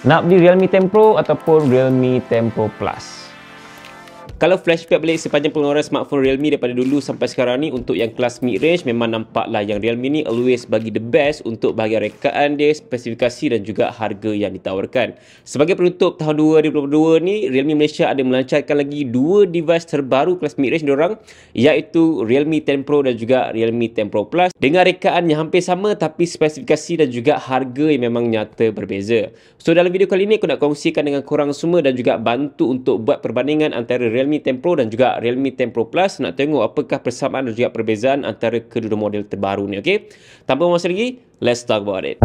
Nak beli Realme 10 Pro ataupun Realme 10 Pro Plus? Kalau flashback balik sepanjang pengeluaran smartphone Realme daripada dulu sampai sekarang ni, untuk yang kelas mid-range memang nampaklah yang Realme ni always bagi the best untuk bahagian rekaan dia, spesifikasi dan juga harga yang ditawarkan. Sebagai penutup tahun 2022 ni, Realme Malaysia ada melancarkan lagi dua device terbaru kelas mid-range diorang, iaitu Realme 10 Pro dan juga Realme 10 Pro Plus, dengan rekaan yang hampir sama tapi spesifikasi dan juga harga yang memang nyata berbeza. So dalam video kali ni aku nak kongsikan dengan korang semua dan juga bantu untuk buat perbandingan antara Realme 10 Pro dan juga Realme 10 Pro Plus, nak tengok apakah persamaan dan juga perbezaan antara kedua model terbaru ni, okey? Tanpa masa lagi, let's talk about it.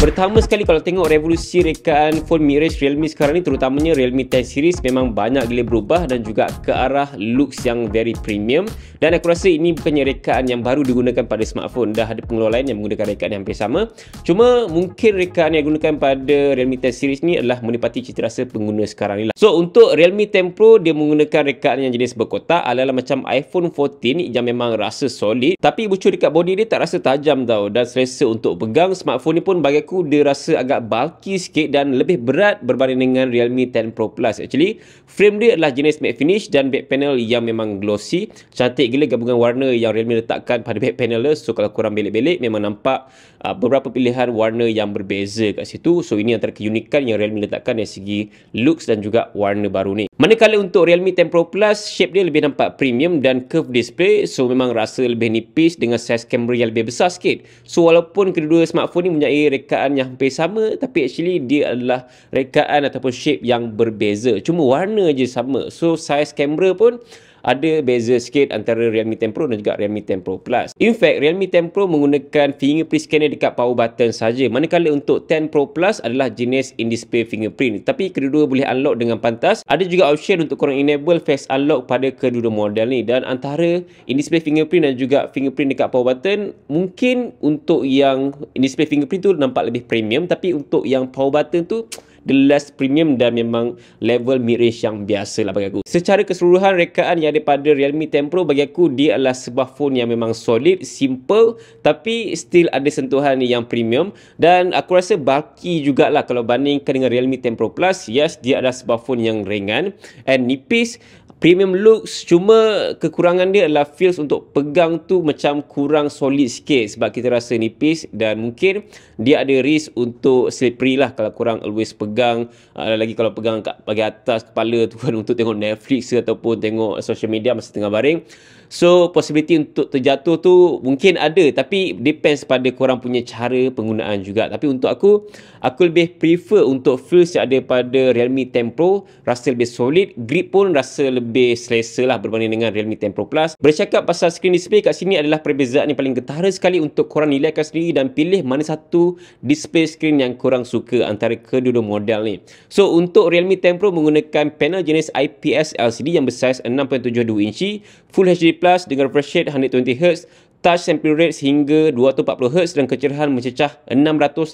Pertama sekali, kalau tengok revolusi rekaan phone mid-range Realme sekarang ni, terutamanya Realme 10 series, memang banyak gila berubah dan juga ke arah looks yang very premium. Dan aku rasa ini bukannya rekaan yang baru digunakan pada smartphone. Dah ada pengeluar lain yang menggunakan rekaan yang hampir sama. Cuma mungkin rekaan yang digunakan pada Realme 10 series ni adalah menepati cita rasa pengguna sekarang ni lah. So untuk Realme 10 Pro, dia menggunakan rekaan yang jenis berkotak ala-ala macam iPhone 14 yang memang rasa solid. Tapi bucur dekat body dia tak rasa tajam tau. Dan selesa untuk pegang. Smartphone ni pun bagi aku dia rasa agak bulky sikit dan lebih berat berbanding dengan Realme 10 Pro Plus. Actually, frame dia adalah jenis matte finish dan back panel yang memang glossy. Cantik gila gabungan warna yang Realme letakkan pada back panel dia. So kalau korang belik-belik, memang nampak beberapa pilihan warna yang berbeza kat situ. So ini antara keunikan yang Realme letakkan dari segi looks dan juga warna baru ni. Manakala untuk Realme 10 Pro Plus, shape dia lebih nampak premium dan curve display. So memang rasa lebih nipis dengan saiz kamera yang lebih besar sikit. So walaupun kedua smartphone ni mempunyai rekaan yang hampir sama, tapi actually dia adalah rekaan ataupun shape yang berbeza. Cuma warna je sama. So saiz kamera pun ada beza sikit antara Realme 10 Pro dan juga Realme 10 Pro Plus. In fact, Realme 10 Pro menggunakan fingerprint scanner dekat power button saja. Manakala untuk 10 Pro Plus adalah jenis in-display fingerprint. Tapi kedua-dua boleh unlock dengan pantas. Ada juga option untuk korang enable face unlock pada kedua model ni. Dan antara in-display fingerprint dan juga fingerprint dekat power button, mungkin untuk yang in-display fingerprint tu nampak lebih premium. Tapi untuk yang power button tu the less premium dan memang level mid-range yang biasa lah bagi aku. Secara keseluruhan, rekaan yang ada pada Realme 10 Pro bagi aku dia adalah sebuah phone yang memang solid, simple tapi still ada sentuhan yang premium. Dan aku rasa bulky jugalah kalau bandingkan dengan Realme 10 Pro Plus. Yes, dia adalah sebuah phone yang ringan and nipis, premium looks. Cuma kekurangan dia adalah feels untuk pegang tu macam kurang solid sikit sebab kita rasa nipis dan mungkin dia ada risk untuk slippery lah kalau korang always pegang. Lagi kalau pegang kat bahagian atas kepala tu kan untuk tengok Netflix ataupun tengok social media masa tengah baring. So possibility untuk terjatuh tu mungkin ada, tapi depends pada korang punya cara penggunaan juga. Tapi untuk aku lebih prefer untuk feels yang ada pada Realme 10 Pro. Rasa lebih solid, grip pun rasa lebih selesa lah berbanding dengan Realme 10 Pro Plus. Bercakap pasal screen display, kat sini adalah perbezaan yang paling ketara sekali untuk korang nilaikan sendiri dan pilih mana satu display screen yang korang suka antara kedua model ni. So untuk Realme 10 Pro menggunakan panel jenis IPS LCD yang bersaiz 6.72 inci, Full HD Plus dengan refresh rate 120Hz, touch sampling rate hingga 240Hz dan kecerahan mencecah 680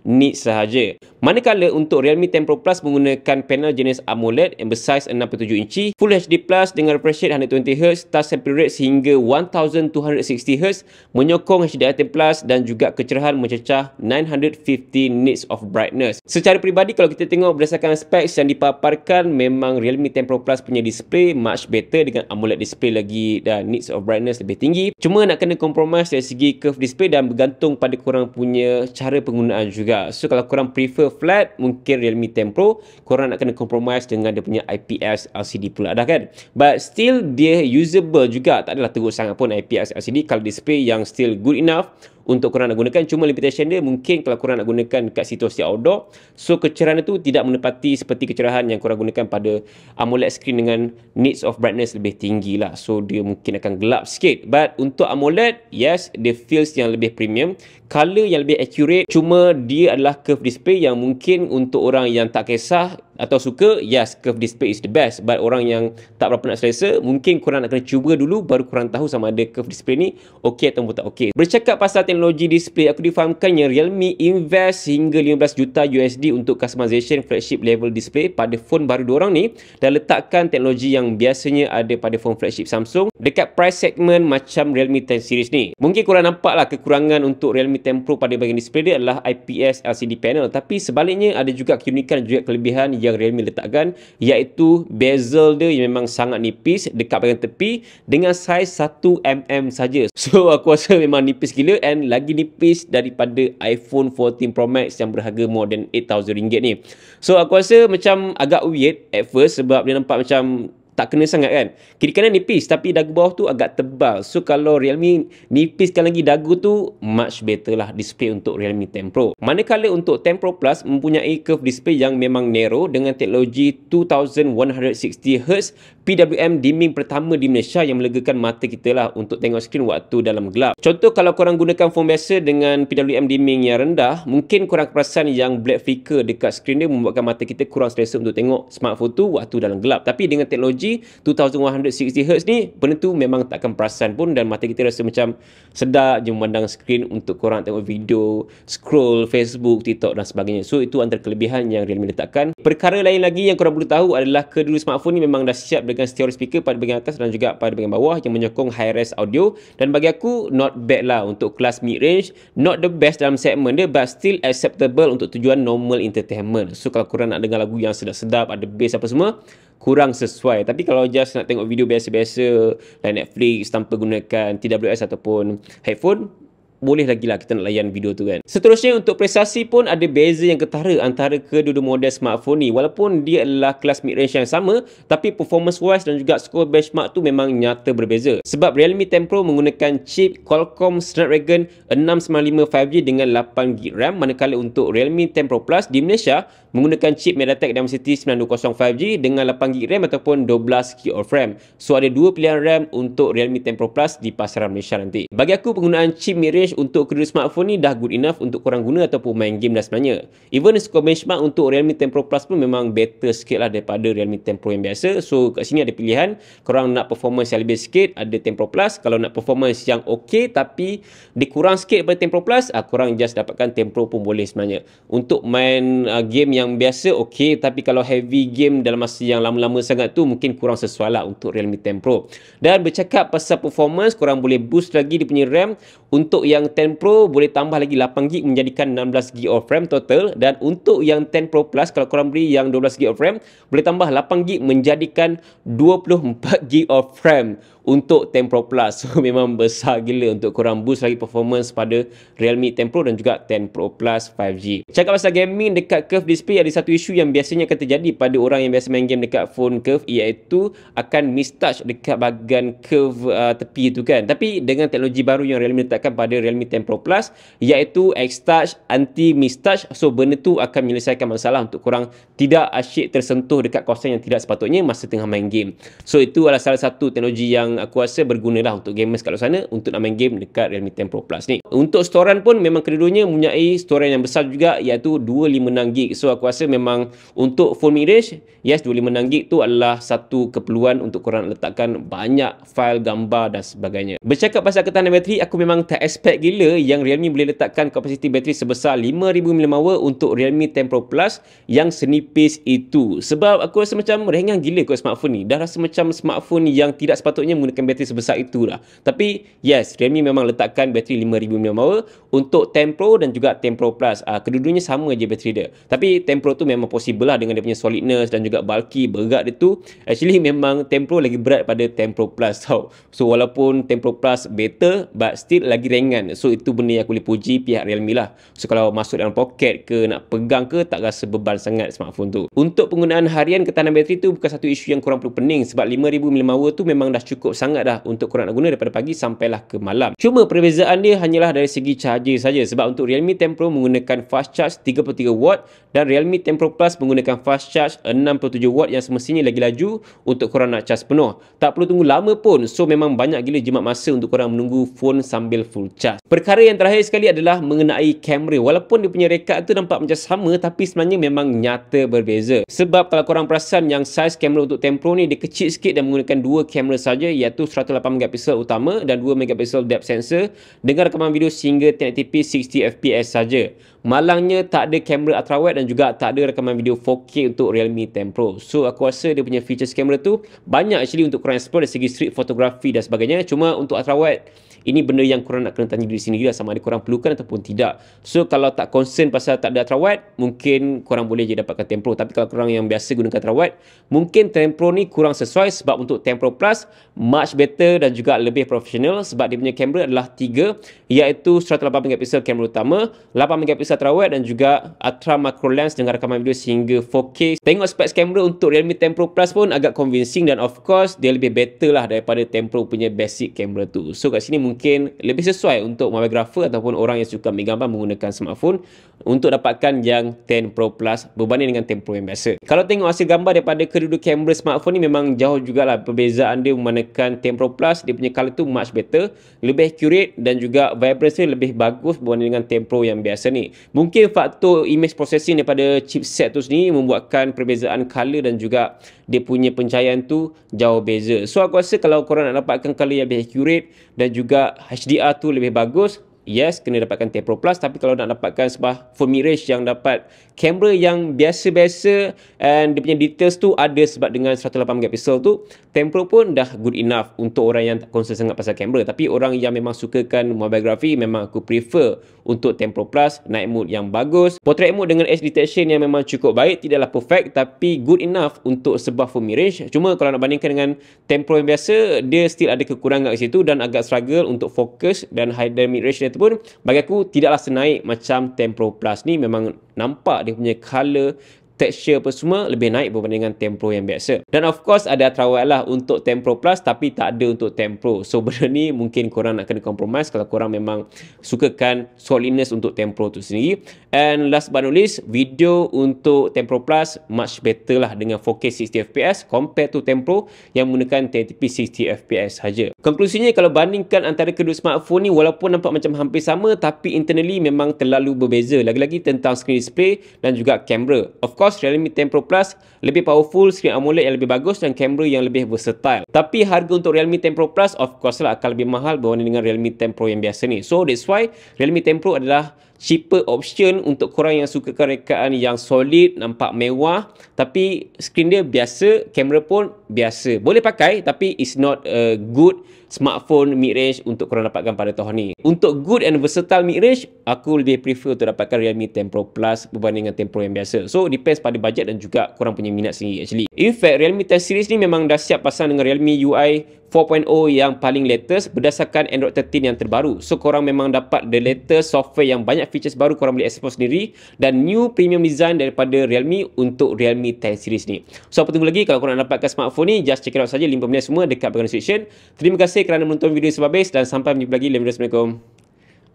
nits sahaja. Manakala untuk Realme 10 Pro Plus menggunakan panel jenis AMOLED yang bersaiz 6.7 inci, Full HD Plus dengan refresh rate 120Hz, touch sampling rate hingga 1260Hz, menyokong HDR10 Plus dan juga kecerahan mencecah 950 nits of brightness. Secara peribadi, kalau kita tengok berdasarkan specs yang dipaparkan, memang Realme 10 Pro Plus punya display much better dengan AMOLED display lagi dan nits of brightness lebih tinggi. Cuma nak kena compromise dari segi curve display dan bergantung pada korang punya cara penggunaan juga. So kalau korang prefer flat, mungkin Realme 10 Pro korang nak kena compromise dengan dia punya IPS LCD pula dah kan. But still dia usable juga, tak adalah teruk sangat pun IPS LCD kalau display yang still good enough untuk korang nak gunakan. Cuma limitation dia mungkin kalau korang nak gunakan dekat situasi outdoor, so kecerahan itu tidak menepati seperti kecerahan yang korang gunakan pada AMOLED screen dengan nits of brightness lebih tinggi lah. So dia mungkin akan gelap sikit. But untuk AMOLED, yes, dia feels yang lebih premium, color yang lebih accurate. Cuma dia adalah curve display yang mungkin untuk orang yang tak kisah atau suka, yes, curve display is the best. But orang yang tak berapa nak selesa, mungkin korang nak kena cuba dulu baru korang tahu sama ada curve display ni okey ataupun tak okey. Bercakap pasal teknologi display, aku difahamkan yang Realme invest hingga 15 juta USD untuk customization flagship level display pada phone baru diorang ni dan letakkan teknologi yang biasanya ada pada phone flagship Samsung dekat price segment macam Realme 10 series ni. Mungkin korang nampaklah kekurangan untuk Realme 10 Pro pada bahagian display dia adalah IPS LCD panel, tapi sebaliknya ada juga keunikan dan juga kelebihan yang Realme letakkan, iaitu bezel dia yang memang sangat nipis dekat bahagian tepi dengan saiz 1mm saja. So aku rasa memang nipis gila, and lagi nipis daripada iPhone 14 Pro Max yang berharga more than RM8,000 ni. So aku rasa macam agak weird at first sebab dia nampak macam tak kena sangat kan. Kiri kanan nipis tapi dagu bawah tu agak tebal. So kalau Realme nipiskan lagi dagu tu, much better lah display untuk Realme 10 Pro. Manakala untuk 10 Pro Plus mempunyai curve display yang memang narrow dengan teknologi 2160Hz PWM dimming pertama di Malaysia yang melegakan mata kita lah untuk tengok skrin waktu dalam gelap. Contoh kalau korang gunakan phone biasa dengan PWM dimming yang rendah, mungkin korang perasan yang black flicker dekat skrin dia membuatkan mata kita kurang selesa untuk tengok smartphone tu waktu dalam gelap. Tapi dengan teknologi 2160Hz ni, benda tu memang takkan perasan pun dan mata kita rasa macam sedap je memandang skrin untuk korang tengok video, scroll Facebook, TikTok dan sebagainya. So itu antara kelebihan yang Realme letakkan. Perkara lain lagi yang korang perlu tahu adalah kedua smartphone ni memang dah siap dengan stereo speaker pada bahagian atas dan juga pada bahagian bawah yang menyokong high res audio, dan bagi aku not bad lah untuk kelas mid range. Not the best dalam segmen dia, but still acceptable untuk tujuan normal entertainment. So kalau korang nak dengar lagu yang sedap-sedap, ada bass apa semua, kurang sesuai. Tapi kalau just nak tengok video biasa-biasa like Netflix tanpa gunakan TWS ataupun headphone, boleh lagi lah kita nak layan video tu kan. Seterusnya untuk prestasi pun ada beza yang ketara antara kedua-dua model smartphone ni. Walaupun dia adalah kelas mid-range yang sama, tapi performance wise dan juga skor benchmark tu memang nyata berbeza. Sebab Realme 10 Pro menggunakan chip Qualcomm Snapdragon 695 5G dengan 8GB RAM, manakala untuk Realme 10 Pro Plus di Malaysia menggunakan chip MediaTek Dimensity 920 5G dengan 8GB RAM ataupun 12GB of RAM. So ada dua pilihan RAM untuk Realme 10 Pro Plus di pasaran Malaysia nanti. Bagi aku penggunaan chip mid-range untuk kedua smartphone ni dah good enough untuk korang guna ataupun main game dah sebenarnya. Even skor benchmark untuk Realme 10 Pro Plus pun memang better sikit lah daripada Realme 10 Pro yang biasa. So kat sini ada pilihan, korang nak performance yang lebih sikit, ada 10 Pro Plus. Kalau nak performance yang okey tapi dikurang sikit daripada 10 Pro Plus, korang just dapatkan 10 Pro pun boleh sebenarnya. Untuk main game yang biasa okey, tapi kalau heavy game dalam masa yang lama-lama sangat tu mungkin kurang sesuai lah untuk Realme 10 Pro. Dan bercakap pasal performance, korang boleh boost lagi dia punya RAM. Untuk yang 10 Pro boleh tambah lagi 8GB menjadikan 16GB of RAM total, dan untuk yang 10 Pro Plus kalau korang beli yang 12GB of RAM boleh tambah 8GB menjadikan 24GB of RAM untuk 10 Pro Plus. So memang besar gila untuk korang boost lagi performance pada Realme 10 Pro dan juga 10 Pro Plus 5G. Cakap pasal gaming dekat curve display, ada satu isu yang biasanya akan terjadi pada orang yang biasa main game dekat phone curve, iaitu akan mistouch dekat bahagian curve tepi tu kan. Tapi dengan teknologi baru yang Realme letakkan pada Realme 10 Pro Plus, iaitu X-Touch anti mistouch, so benda tu akan menyelesaikan masalah untuk korang tidak asyik tersentuh dekat kawasan yang tidak sepatutnya masa tengah main game. So itu adalah salah satu teknologi yang aku rasa berguna lah untuk gamers kat luar sana untuk nak main game dekat Realme 10 Pro Plus ni. Untuk storan pun memang kedua-duanya mempunyai storan yang besar juga, iaitu 256GB. So aku rasa memang untuk phone mid-range, yes, 256GB tu adalah satu keperluan untuk korang letakkan banyak file, gambar dan sebagainya. Bercakap pasal ketahanan bateri, aku memang tak expect gila yang Realme boleh letakkan kapasiti bateri sebesar 5000mAh untuk Realme 10 Pro Plus yang senipis itu. Sebab aku rasa macam ringan gila kot smartphone ni. Dah rasa macam smartphone yang tidak sepatutnya menggunakan bateri sebesar itu lah. Tapi yes, Realme memang letakkan bateri 5000mAh untuk 10 Pro dan juga 10 Pro Plus. Kedua-duanya sama je bateri dia. Tapi 10 Pro tu memang possible lah dengan dia punya solidness dan juga bulky, berat dia tu. Actually memang 10 Pro lagi berat pada 10 Pro Plus tau. So walaupun 10 Pro Plus better, but still lagi ringan. So itu benda yang aku boleh puji pihak Realme lah. So kalau masuk dalam poket ke, nak pegang ke, tak rasa beban sangat smartphone tu. Untuk penggunaan harian, ketahanan bateri tu bukan satu isu yang korang perlu pening, sebab 5000mAh tu memang dah cukup sangat dah untuk korang nak guna daripada pagi sampailah ke malam. Cuma perbezaan dia hanyalah dari segi charger saja, sebab untuk Realme 10 Pro menggunakan fast charge 33W dan Realme 10 Pro Plus menggunakan fast charge 67W yang semestinya lagi laju untuk korang nak charge penuh. Tak perlu tunggu lama pun. So memang banyak gila jimat masa untuk korang menunggu phone sambil full charge. Perkara yang terakhir sekali adalah mengenai kamera. Walaupun dia punya rekat tu nampak macam sama, tapi sebenarnya memang nyata berbeza. Sebab kalau korang perasan yang saiz kamera untuk 10 Pro ni dia kecil sikit dan menggunakan dua kamera saja, iaitu 108MP utama dan 2MP depth sensor dengan rakaman video sehingga 1080p 60fps saja. Malangnya tak ada kamera ultrawide dan juga tak ada rakaman video 4K untuk Realme 10 Pro. So aku rasa dia punya features kamera tu banyak actually untuk korang explore dari segi street photography dan sebagainya. Cuma untuk ultrawide, ini benda yang korang nak kena tanya diri sendiri lah, sama ada korang perlukan ataupun tidak. So kalau tak concern pasal tak ada ultrawide, mungkin korang boleh je dapatkan 10 Pro. Tapi kalau korang yang biasa gunakan ultrawide, mungkin 10 Pro ni kurang sesuai, sebab untuk 10 Pro Plus much better dan juga lebih profesional, sebab dia punya kamera adalah 3, iaitu 108MP kamera utama, 8MP ultrawide dan juga ultra macro lens dengan rakaman video sehingga 4K. Tengok specs kamera untuk Realme 10 Pro Plus pun agak convincing dan of course dia lebih better lah daripada 10 Pro punya basic kamera tu. So kat sini mungkin lebih sesuai untuk mobigrapher ataupun orang yang suka ambil gambar menggunakan smartphone untuk dapatkan yang 10 Pro Plus berbanding dengan 10 Pro yang biasa. Kalau tengok hasil gambar daripada kedua-dua kamera smartphone ni, memang jauh jugalah perbezaan dia, memandangkan 10 Pro Plus dia punya color tu much better, lebih accurate dan juga vibrance dia lebih bagus berbanding dengan 10 Pro yang biasa ni. Mungkin faktor image processing daripada chipset tu sendiri membuatkan perbezaan color dan juga dia punya pencahayaan tu jauh beza. So aku rasa kalau korang nak dapatkan color yang lebih accurate dan juga HDR tu lebih bagus, yes, kena dapatkan 10 Pro Plus. Tapi kalau nak dapatkan sebuah phone mid-range yang dapat kamera yang biasa-biasa and dia punya details tu ada sebab dengan 108MP tu, 10 Pro pun dah good enough untuk orang yang tak concern sangat pasal kamera. Tapi orang yang memang sukakan mobigraphy, memang aku prefer untuk 10 Pro Plus, night mode yang bagus, portrait mode dengan edge detection yang memang cukup baik, tidaklah perfect tapi good enough untuk sebuah phone mid-range. Cuma kalau nak bandingkan dengan 10 Pro yang biasa, dia still ada kekurangan kat situ dan agak struggle untuk fokus, dan high dan mid-range dia tu pun bagi aku tidaklah senaik macam 10 Pro Plus ni. Memang nampak dia punya color, texture apa semua lebih naik berbanding dengan 10 Pro yang biasa. Dan of course ada ultrawide lah untuk 10 Pro Plus tapi tak ada untuk 10 Pro. So benda ni mungkin korang nak kena compromise kalau korang memang sukakan solidness untuk 10 Pro tu sendiri. And last but not least, video untuk 10 Pro Plus much better lah dengan 4K 60fps compared to 10 Pro yang menggunakan 1080p 60fps saja. Konklusinya, kalau bandingkan antara kedua smartphone ni, walaupun nampak macam hampir sama tapi internally memang terlalu berbeza. Lagi-lagi tentang screen display dan juga kamera. Of course Realme 10 Pro Plus lebih powerful, screen AMOLED yang lebih bagus dan kamera yang lebih versatile. Tapi harga untuk Realme 10 Pro Plus of course lah akan lebih mahal berbanding dengan Realme 10 Pro yang biasa ni. So that's why Realme 10 Pro adalah cheaper option untuk korang yang sukakan rekaan yang solid, nampak mewah tapi screen dia biasa, kamera pun biasa. Boleh pakai tapi it's not a good smartphone mid-range untuk korang dapatkan pada tahun ni. Untuk good and versatile mid-range, aku lebih prefer untuk dapatkan Realme 10 Pro Plus berbanding dengan 10 Pro yang biasa. So depends pada budget dan juga korang punya minat sendiri actually. In fact, Realme 10 series ni memang dah siap pasang dengan Realme UI 4.0 yang paling latest berdasarkan Android 13 yang terbaru. So korang memang dapat the latest software yang banyak features baru korang boleh explore sendiri, dan new premium design daripada Realme untuk Realme 10 series ni. So apa tunggu lagi? Kalau korang nak dapatkan smartphone ni, just check it out saja, link pembelian semua dekat bahagian description. Terima kasih kerana menonton video sampai habis dan sampai berjumpa lagi dalam video. Assalamualaikum.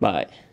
Bye.